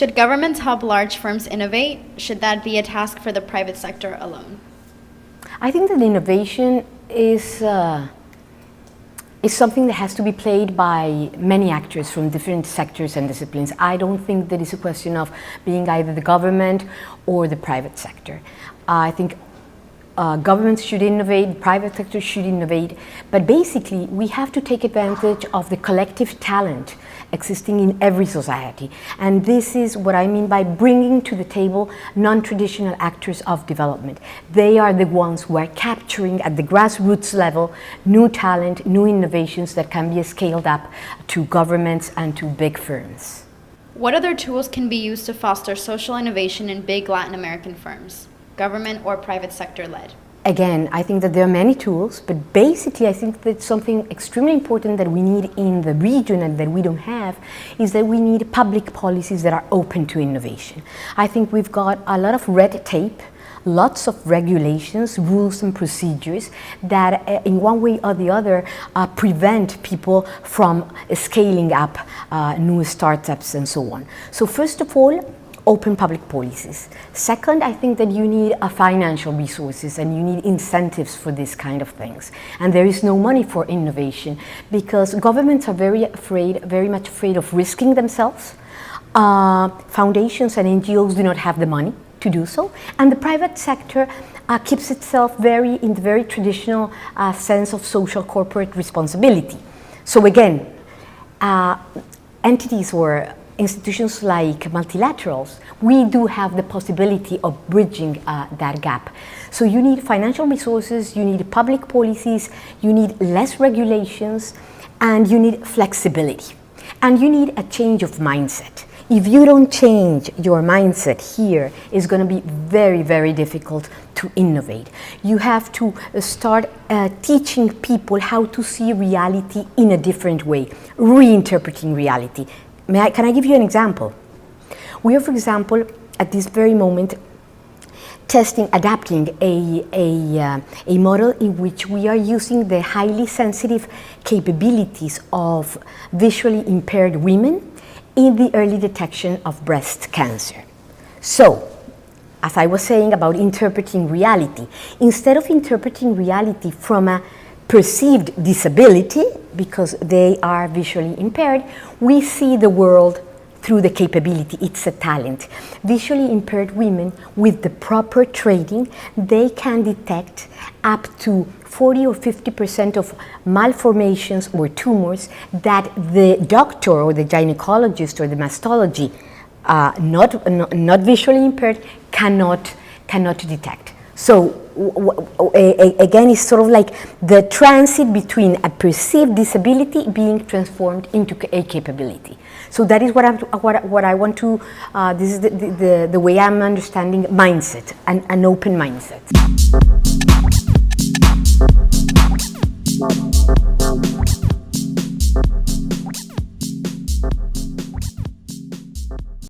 Should governments help large firms innovate? Should that be a task for the private sector alone? I think that innovation is something that has to be played by many actors from different sectors and disciplines. I don't think that it's a question of being either the government or the private sector. I think governments should innovate, private sector should innovate, but basically we have to take advantage of the collective talent existing in every society. And this is what I mean by bringing to the table non-traditional actors of development. They are the ones who are capturing at the grassroots level new talent, new innovations that can be scaled up to governments and to big firms. What other tools can be used to foster social innovation in big Latin American firms, government or private sector led? Again, I think that there are many tools, but basically I think that something extremely important that we need in the region and that we don't have is that we need public policies that are open to innovation. I think we've got a lot of red tape, lots of regulations, rules and procedures that in one way or the other prevent people from scaling up new startups and so on. So first of all, open public policies. Second, I think that you need financial resources and you need incentives for this kind of things. And there is no money for innovation because governments are very much afraid of risking themselves. Foundations and NGOs do not have the money to do so. And the private sector keeps itself in the very traditional sense of social corporate responsibility. So again, entities or institutions like multilaterals, we do have the possibility of bridging that gap. So you need financial resources, you need public policies, you need less regulations, and you need flexibility. And you need a change of mindset. If you don't change your mindset here, it's going to be very, very difficult to innovate. You have to start teaching people how to see reality in a different way, reinterpreting reality. Can I give you an example? We are, for example, at this very moment, adapting a model in which we are using the highly sensitive capabilities of visually impaired women in the early detection of breast cancer. So, as I was saying about interpreting reality, instead of interpreting reality from a perceived disability, because they are visually impaired, we see the world through the capability. It's a talent. Visually impaired women with the proper training, they can detect up to 40 or 50% of malformations or tumors that the doctor or the gynecologist or the mastology, not visually impaired, cannot detect. So again, it's sort of like the transit between a perceived disability being transformed into a capability. So that is what I want to. This is the way I'm understanding mindset, an open mindset.